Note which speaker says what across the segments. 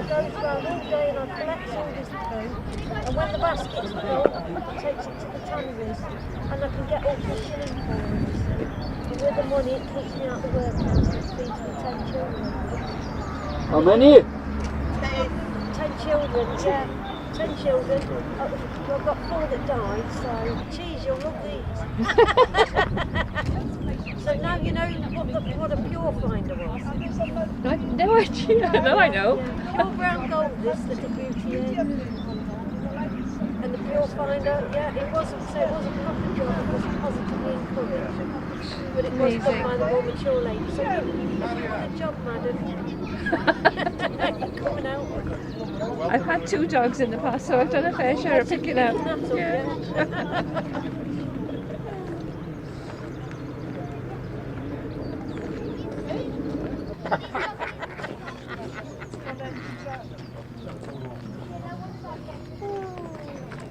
Speaker 1: goes around all day and I collect all this poo. And when the basket's full, he takes it to the tanneries and I can get up to a shilling for him. And with the money, it keeps me out of the workhouse and feeds me 10 children.
Speaker 2: How many?
Speaker 1: 10 children, yeah. 10 children. I've got 4 that died, so cheese, you'll love these. So now you know what a pure finder was.
Speaker 3: I had no idea. No, I know.
Speaker 1: Yeah. Pure brown gold, this little beauty is. And the pure finder, yeah, it wasn't proper job, it was positively encouraged. But it was done by the more mature lady. So good job, madam. Coming out.
Speaker 3: I've had 2 dogs in the past, so I've done a fair share of picking up. Yeah.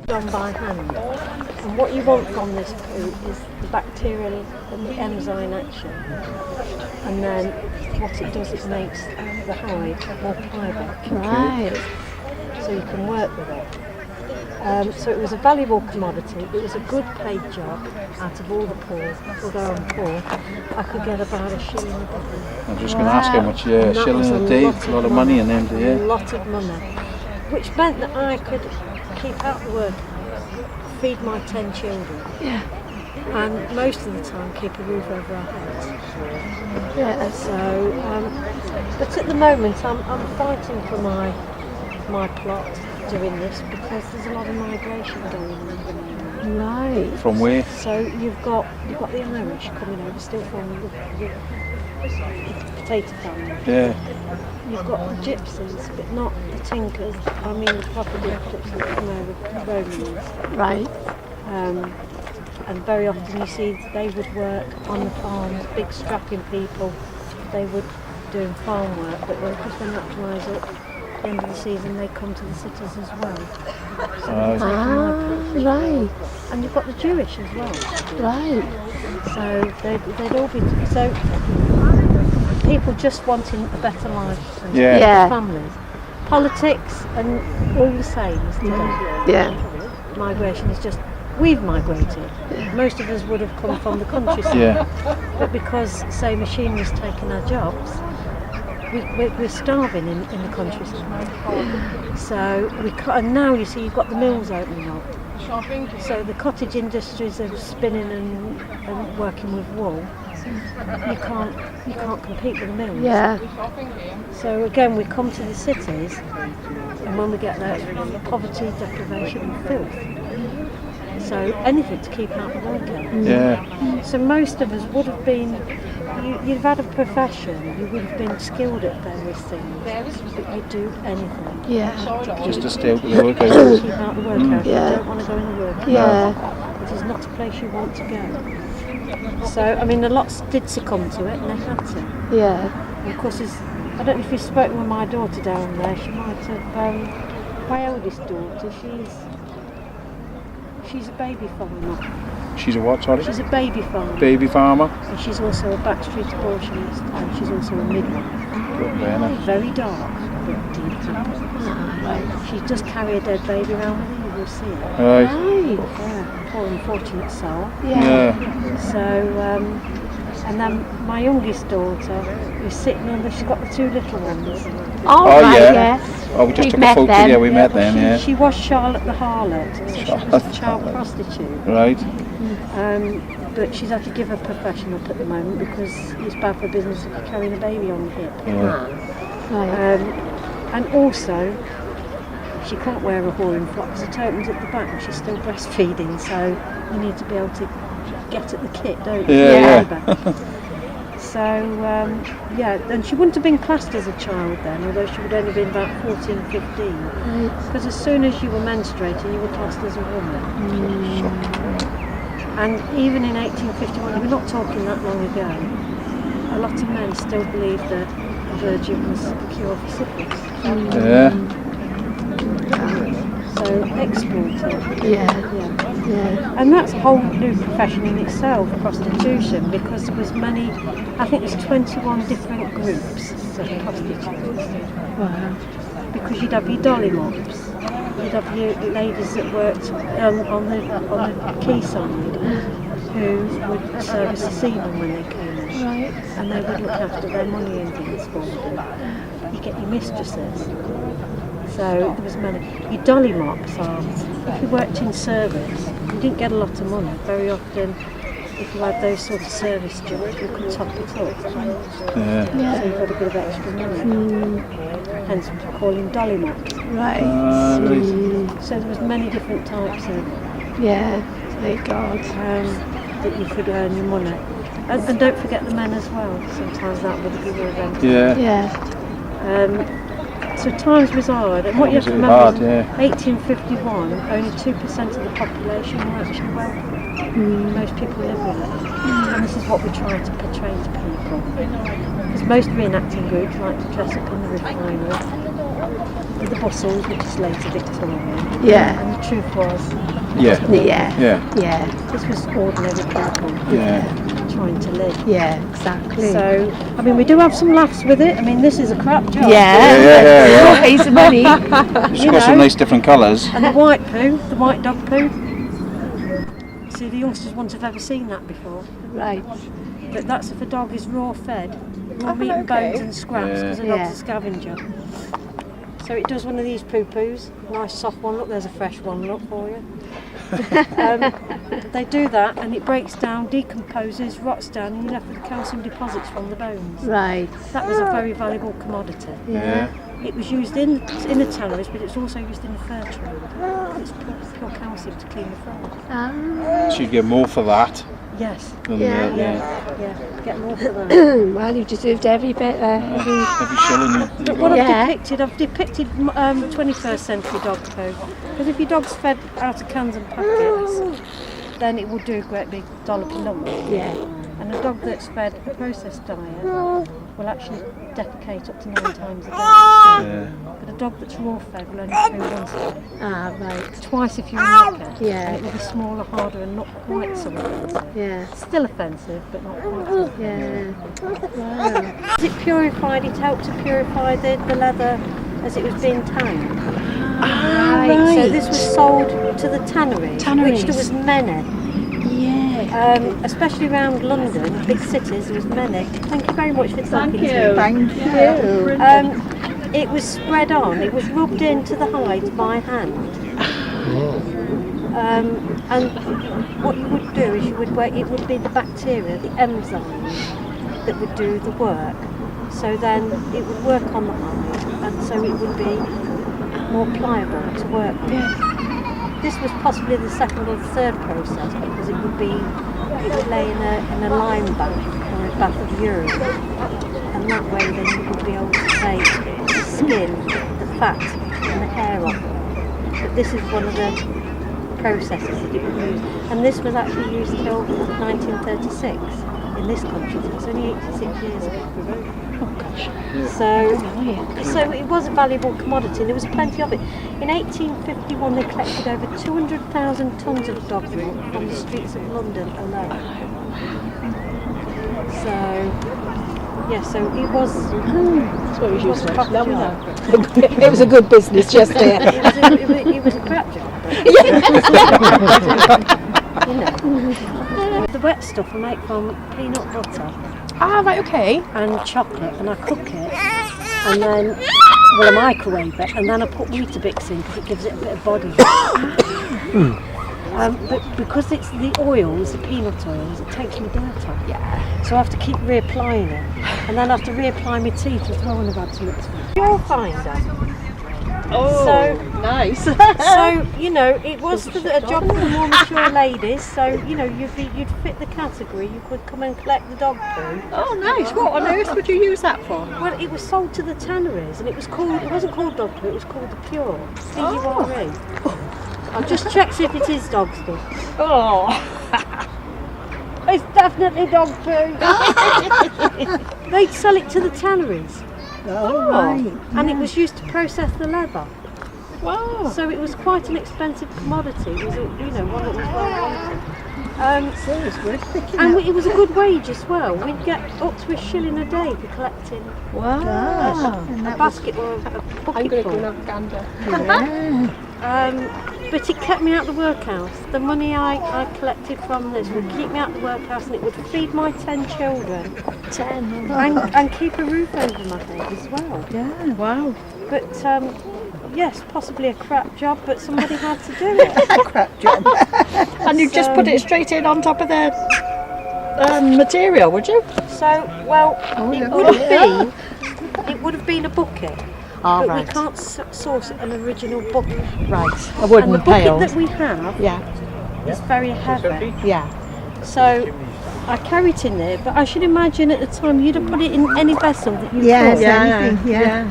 Speaker 1: Done by hand. And what you want from this poo is the bacterial and the enzyme action. And then what it does, it makes the hide more pliable.
Speaker 4: Right.
Speaker 1: So you can work with it. So it was a valuable commodity. It was a good paid job out of all the poor. Although I'm poor, I could get about a shilling a day.
Speaker 2: I'm just going to ask how much, yeah, a shilling a day, a lot of money in them, yeah.
Speaker 1: A lot of money. Which meant that I could keep out the work, feed my 10 children.
Speaker 4: Yeah.
Speaker 1: And most of the time keep a roof over our heads.
Speaker 4: Yeah.
Speaker 1: So, but at the moment I'm fighting for my plot doing this because there's a lot of migration going on at the moment.
Speaker 4: Right.
Speaker 2: From where?
Speaker 1: So you've got the Irish coming over, still forming the potato family.
Speaker 2: Yeah.
Speaker 1: You've got the gypsies, but not the tinkers. I mean the proper gypsies that come over, Romans.
Speaker 4: Right.
Speaker 1: And very often you see they would work on the farms, big strapping people. They would do farm work, but because they naturalise up, at the end of the season they come to the cities as well. So
Speaker 4: Right.
Speaker 1: and you've got the Jewish as well.
Speaker 4: Right.
Speaker 1: So they'd all be so people just wanting a better life for
Speaker 4: Yeah.
Speaker 1: families. Politics and all the same as today.
Speaker 4: Yeah.
Speaker 1: Migration is just we've migrated. Most of us would have come from the countryside.
Speaker 2: Yeah.
Speaker 1: But because say machinery's taken our jobs, we're starving in the countryside. So and now you see you've got the mills opening up. So the cottage industries are spinning and working with wool. You can't compete with the mills.
Speaker 4: Yeah.
Speaker 1: So again we come to the cities and when we get there it's poverty, deprivation and filth. So anything to keep out the worker.
Speaker 2: Yeah.
Speaker 1: So most of us would have been, you'd have had a profession, you would have been skilled at various things, but you'd do anything.
Speaker 4: Yeah.
Speaker 2: Just to stay out of the work.
Speaker 1: To keep out the workhouse.
Speaker 4: Yeah.
Speaker 1: You don't want to go in the workhouse.
Speaker 4: Yeah.
Speaker 1: It is not a place you want to go. So, I mean, a lot did succumb to it and they had to.
Speaker 4: Yeah.
Speaker 1: And of course, I don't know if you've spoken with my daughter down there, she might have, my eldest daughter, she's a baby farmer.
Speaker 2: She's a what, sorry?
Speaker 1: She's a baby farmer.
Speaker 2: Baby farmer.
Speaker 1: And she's also a backstreet abortionist and she's also a midwife.
Speaker 2: Good, Blaenavon.
Speaker 1: Very dark, but deep happy. She just carry a dead baby around with her, you will see it.
Speaker 2: Right.
Speaker 4: Right.
Speaker 1: Yeah, poor unfortunate soul.
Speaker 2: Yeah.
Speaker 1: So, and then my youngest daughter is sitting on she's got the 2 little ones.
Speaker 4: Oh,
Speaker 2: Oh,
Speaker 4: right,
Speaker 2: yeah.
Speaker 4: yes.
Speaker 2: Oh, we just
Speaker 4: We've
Speaker 2: took a
Speaker 4: met
Speaker 2: photo.
Speaker 4: them.
Speaker 2: Yeah, we met them, yeah.
Speaker 1: She was Charlotte the Harlot, so she was
Speaker 2: Charlotte
Speaker 1: a child
Speaker 2: the Harlot.
Speaker 1: prostitute.
Speaker 2: Right.
Speaker 1: But she's had to give her profession up at the moment because it's bad for business if you're carrying a baby on the hip.
Speaker 2: Yeah.
Speaker 4: Right.
Speaker 1: And also, she can't wear a whoring frock because it opens at the back and she's still breastfeeding, so you need to be able to get at the kit, don't you?
Speaker 2: Yeah.
Speaker 1: So, and she wouldn't have been classed as a child then, although she would only have been about 14, 15. Because as soon as you were menstruating, you were classed as a woman. And even in 1851, we're not talking that long ago, a lot of men still believed that a virgin was the cure for syphilis.
Speaker 2: Yeah.
Speaker 1: So exported.
Speaker 4: Yeah.
Speaker 1: And that's a whole new profession in itself, prostitution, because there was many, I think there's 21 different groups of prostitutes.
Speaker 4: Wow.
Speaker 1: because you'd have your dolly mops, you'd have your ladies that worked on the quayside who would service the seamen when they came in.
Speaker 4: Right.
Speaker 1: And they would look after their money and things for them. You get your mistresses. So there was many. Your dolly mops are, if you worked in service, you didn't get a lot of money. Very often, if you had those sort of service jobs, you could top it up.
Speaker 2: Yeah.
Speaker 1: So you got a bit of extra money. Hence we call them dolly mops.
Speaker 4: Right.
Speaker 2: Right.
Speaker 1: So there was many different types of
Speaker 4: Yeah. Thank God.
Speaker 1: that you could earn your money. And don't forget the men as well. Sometimes that would be your event.
Speaker 2: Yeah.
Speaker 4: Yeah.
Speaker 1: So times was hard, and what you have to
Speaker 2: Times
Speaker 1: remember
Speaker 2: hard,
Speaker 1: is
Speaker 2: yeah.
Speaker 1: 1851, only 2% of the population were actually wealthy. Most people live with it. And this is what we try to portray to people. Because most reenacting groups like to dress up in the refinery, with the bustles, which is later Victorian.
Speaker 4: Yeah.
Speaker 1: And the truth was,
Speaker 2: Yeah.
Speaker 4: Yeah.
Speaker 2: Yeah.
Speaker 4: Yeah.
Speaker 1: this was ordinary people
Speaker 2: Yeah.
Speaker 1: trying to live.
Speaker 4: Yeah. Exactly.
Speaker 1: So, I mean, we do have some laughs with it. I mean, this is a crap job.
Speaker 2: Yeah.
Speaker 4: Pays the money.
Speaker 2: It's got some nice different colours.
Speaker 1: And the white poo, the white dog poo. See, the youngsters won't have ever seen that before.
Speaker 4: Right.
Speaker 1: But that's if a dog is raw fed, raw meat and bones and scraps, because a dog's a scavenger. So it does one of these poo-poos, nice soft one. Look, there's a fresh one, look for you. They do that and it breaks down, decomposes, rots down, and you're left with calcium deposits from the bones.
Speaker 4: Right.
Speaker 1: That was a very valuable commodity.
Speaker 2: Yeah.
Speaker 1: It was used in the tanneries, but it's also used in the fur trade. It's pure calcium to clean the fur.
Speaker 2: So you'd get more for that.
Speaker 1: Yes.
Speaker 2: Than,
Speaker 1: Yeah. Get more for that.
Speaker 4: Well, you deserved every bit there.
Speaker 2: Every shilling you
Speaker 1: But what
Speaker 2: got.
Speaker 1: I've depicted 21st century dog poo. Because if your dog's fed out of cans and packets, then it will do a great big dollopy lump.
Speaker 4: Yeah.
Speaker 1: And a dog that's fed a processed diet will actually defecate up to 9 times a day.
Speaker 2: Yeah.
Speaker 1: But a dog that's raw fed will only poo once a day.
Speaker 4: Ah, right.
Speaker 1: Twice if you milk it.
Speaker 4: Yeah.
Speaker 1: And it will be smaller, harder, and not quite so offensive.
Speaker 4: Yeah.
Speaker 1: Still offensive, but not quite so offensive.
Speaker 4: Yeah. Wow.
Speaker 1: As it purified, it helped to purify the leather as it was being tanned.
Speaker 4: Right.
Speaker 1: So this was sold to the tanneries, which there was many.
Speaker 4: Yeah.
Speaker 1: Especially around London, big cities, there was many. Thank you very much for talking to me.
Speaker 4: Thank you.
Speaker 1: It was spread on, it was rubbed into the hides by hand. And what you would do is you would it would be the bacteria, the enzymes, that would do the work. So then it would work on the hide, and so it would be more pliable to work with. This was possibly the second or the third process because it would lay in a lime bath or a bath of urine, and that way then you would be able to take the skin, the fat and the hair off. But this is one of the processes that it would use, and this was actually used till 1936 in this country. So it's only 86 years ago. Oh gosh. So it was a valuable commodity and there was plenty of it. In 1851 they collected over 200,000 tonnes of dog milk from the streets of London alone. So it was.
Speaker 4: That's what we
Speaker 1: It was a crap job.
Speaker 4: It was a good business just there.
Speaker 1: It was a crap job. You know. The wet stuff I make from peanut butter.
Speaker 4: Ah, right, okay.
Speaker 1: And chocolate, and I cook it, and then, I microwave it, and then I put Weetabix in because it gives it a bit of body. But because it's the oils, the peanut oils, it takes my dirt off.
Speaker 4: Yeah.
Speaker 1: So I have to keep reapplying it, and then I have to reapply my teeth as well when I've had to look. Your finder.
Speaker 4: Oh,
Speaker 1: So,
Speaker 4: nice.
Speaker 1: So, you know, it was a job for the more mature ladies, so, you know, you'd fit the category, you could come and collect the dog poo.
Speaker 4: Oh, nice. What on earth would you use that for?
Speaker 1: Well, it was sold to the tanneries, and it wasn't called dog poo, it was called the Pure, P-U-R-E. I'll just check see if it is dog stuff.
Speaker 4: Oh.
Speaker 1: It's definitely dog poo. They'd sell it to the tanneries.
Speaker 4: Oh, right.
Speaker 1: And it was used to process the leather.
Speaker 4: Wow.
Speaker 1: So it was quite an expensive commodity. It was, one that was well wanted.
Speaker 4: So it's worth picking
Speaker 1: And
Speaker 4: up.
Speaker 1: it was a good wage as well. We'd get up to £1 a day for collecting
Speaker 4: Wow.
Speaker 1: a basket or a bucket full. But it kept me out of the workhouse. The money I collected from this would keep me out of the workhouse, and it would feed my 10 children.
Speaker 4: 10.
Speaker 1: And keep a roof over my head as well.
Speaker 4: Yeah, wow.
Speaker 1: But yes, possibly a crap job, but somebody had to do it.
Speaker 4: A crap job. And you just put it straight in on top of the material, would you?
Speaker 1: So, well, it would have been a bucket.
Speaker 4: Oh,
Speaker 1: But
Speaker 4: right.
Speaker 1: we can't source an original bucket.
Speaker 4: Right. A
Speaker 1: And
Speaker 4: wooden
Speaker 1: the bucket
Speaker 4: pail.
Speaker 1: that we have
Speaker 4: Yeah,
Speaker 1: is very heavy.
Speaker 4: yeah.
Speaker 1: So I carry it in there, but I should imagine at the time you'd have put it in any vessel that you
Speaker 4: Yes,
Speaker 1: could.
Speaker 4: anything. Yeah.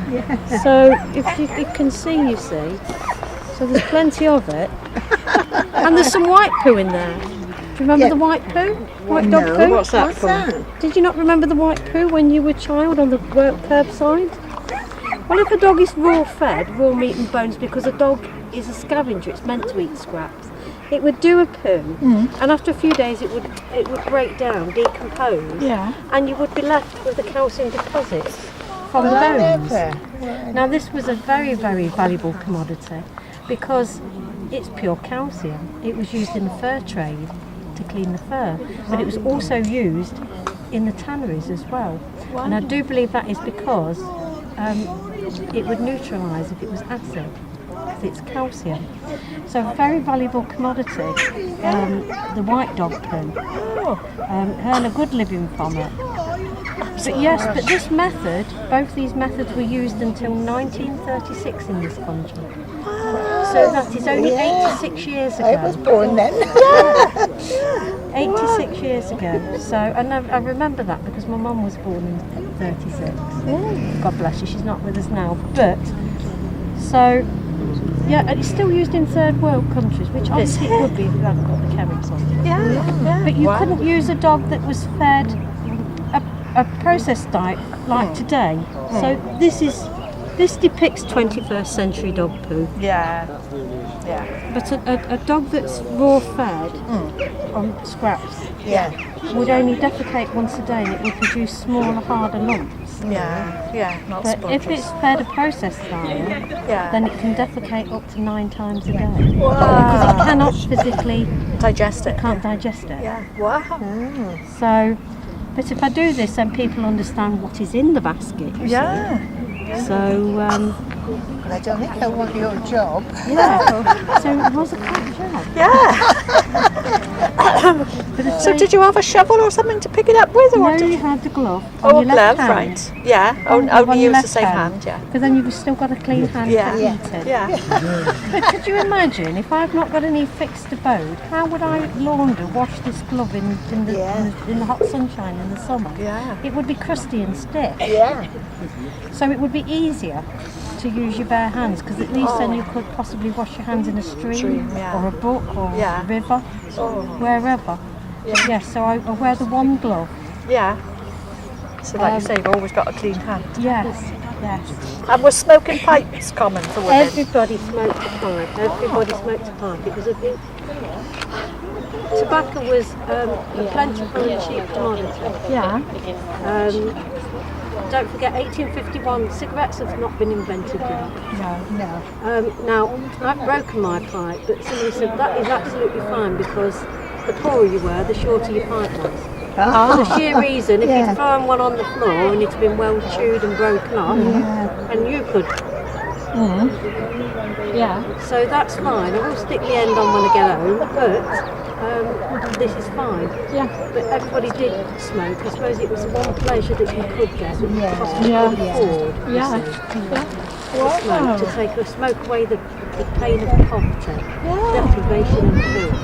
Speaker 1: So if you can see, you see. So there's plenty of it. And there's some white poo in there. Do you remember the white poo? White dog poo?
Speaker 4: What's that?
Speaker 1: Did you not remember the white poo when you were a child on the curbside? Well, if a dog is raw fed, raw meat and bones, because a dog is a scavenger, it's meant to eat scraps, it would do a poo, and after a few days it would break down, decompose, and you would be left with the calcium deposits from the bones. Now this was a very, very valuable commodity because it's pure calcium. It was used in the fur trade to clean the fur, but it was also used in the tanneries as well. And I do believe that is because it would neutralise if it was acid, because it's calcium. So a very valuable commodity, the white dog poo. Earn a good living from it. But yes, but this method, both these methods were used until 1936 in this country. So that is only 86 years ago.
Speaker 4: I was born then.
Speaker 1: 86 years ago. So, and I remember that because my mum was born in 36. God bless her, she's not with us now. But, so, yeah, and it's still used in third world countries, which obviously it would be if you hadn't got the chemicals on it. But you couldn't use a dog that was fed a processed diet like today. So this depicts 21st century dog poo. But a dog that's raw fed on scraps would only defecate once a day, and it would produce smaller, harder lumps.
Speaker 4: Not
Speaker 1: But if it's fed a processed diet, then it can defecate up to 9 times a day. Because it cannot physically
Speaker 4: digest it.
Speaker 1: can't digest it.
Speaker 4: Wow.
Speaker 1: So, but if I do this, then people understand what is in the basket. you see. So,
Speaker 4: But I don't think I want your job.
Speaker 1: so it was a crap job.
Speaker 4: So did you have a shovel or something to pick it up with? Or
Speaker 1: No,
Speaker 4: did
Speaker 1: you had the glove.
Speaker 4: Oh,
Speaker 1: on
Speaker 4: a
Speaker 1: your left
Speaker 4: glove,
Speaker 1: hand.
Speaker 4: right. Yeah,
Speaker 1: On
Speaker 4: only
Speaker 1: your
Speaker 4: use the
Speaker 1: left
Speaker 4: same hand,
Speaker 1: Because then you've still got a clean hand for eating. But could you imagine, if I've not got any fixed abode, how would I wash this glove in the hot sunshine in the summer? It would be crusty and stiff. So it would be easier to use your bare hands, because at least then you could possibly wash your hands in a stream or a brook or a river, wherever. Yes, so I wear the one glove.
Speaker 4: So like you say, you've always got a clean hand.
Speaker 1: Yes.
Speaker 4: And were smoking pipes common for women?
Speaker 1: Everybody smoked a pipe. Everybody smoked a pipe. It was tobacco was a plentiful and cheap commodity. Don't forget, 1851, cigarettes have not been invented yet. Now, I've broken my pipe, but somebody said that is absolutely fine because the poorer you were, the shorter your pipe was. For the sheer reason, if you'd thrown one on the floor and it's been well chewed and broken off, and you could. So that's fine. I will stick the end on when I get home, but this is fine. But everybody did smoke. I suppose it was the one pleasure that you could get, that you possibly could afford. To smoke, to take a smoke away the pain of poverty, deprivation and filth.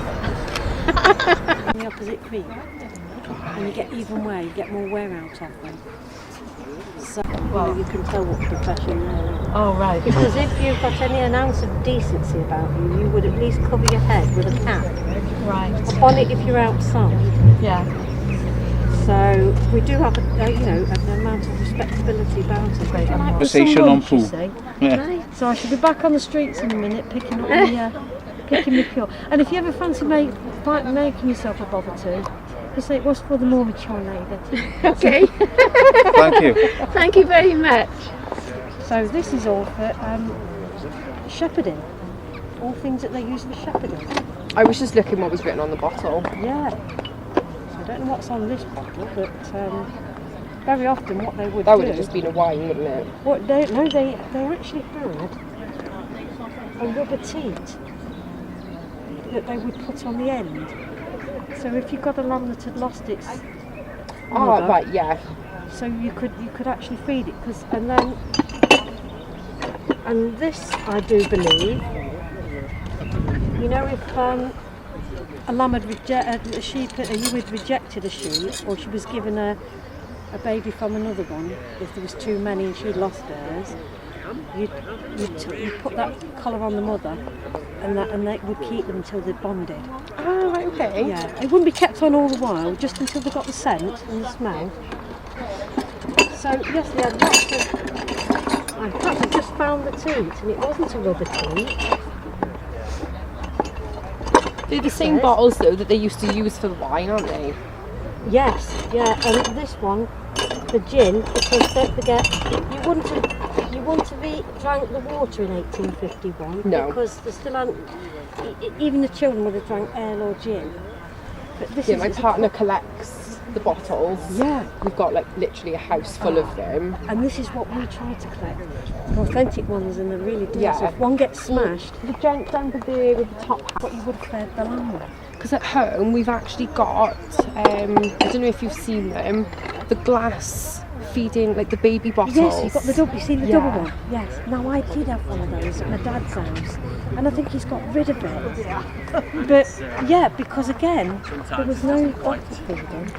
Speaker 1: The opposite creek, and you get even wear, you get more wear out of them. So you can tell what profession they're in. Because if you've got any ounce of decency about you, you would at least cover your head with a cap. A bonnet if you're outside. So we do have an amount of respectability about it.
Speaker 2: Conversation on poo.
Speaker 1: So I should be back on the streets in a minute picking up the picking me pure. And if you ever fancy making yourself a bother to, just say it was for the more mature lady.
Speaker 3: Okay.
Speaker 2: Thank you.
Speaker 3: Thank you very much.
Speaker 1: So this is all for shepherding. All things that they use for shepherding.
Speaker 5: I was just looking what was written on the bottle.
Speaker 1: Yeah. So I don't know what's on this bottle, but very often what they would
Speaker 5: That
Speaker 1: do...
Speaker 5: would have just been a wine, wouldn't it?
Speaker 1: What they actually had a rubber teat that they would put on the end. So if you got a lamb that had lost its mother,
Speaker 5: Right, yeah.
Speaker 1: so you could actually feed it, and this I do believe, you know, if a lamb had rejected a sheep, a ewe had rejected a sheep, or she was given a baby from another one, if there was too many and she'd lost hers, you'd put that collar on the mother, and they would keep them until they bonded.
Speaker 5: Oh, right, okay.
Speaker 1: Yeah, it wouldn't be kept on all the while, just until they got the scent and the smell. So yes, they had lots of. In fact, I just found the teat, and it wasn't a rubber teat.
Speaker 5: They're the same bottles though that they used to use for the wine, aren't they?
Speaker 1: Yes, yeah, and this one, the gin, because don't forget, you wouldn't have drank the water in 1851.
Speaker 5: No.
Speaker 1: Because there still hadn't, even the children would have drank ale or gin. But this
Speaker 5: Yeah,
Speaker 1: is
Speaker 5: my partner collects the bottles.
Speaker 1: Yeah.
Speaker 5: We've got like literally a house full of them.
Speaker 1: And this is what we try to collect. Authentic ones, and they're really do.
Speaker 5: Yeah.
Speaker 1: So if one gets smashed,
Speaker 5: The gent down there with the top hat.
Speaker 1: what you would have fed the lamb with.
Speaker 5: Because at home we've actually got, I don't know if you've seen them, the glass feeding, like the baby bottles.
Speaker 1: Yes, you've got the double. You see the
Speaker 5: Yeah.
Speaker 1: double one. Yes. Now I did have one of those at my dad's house, and I think he's got rid of it. But yeah, because again, there was no bottle feeding.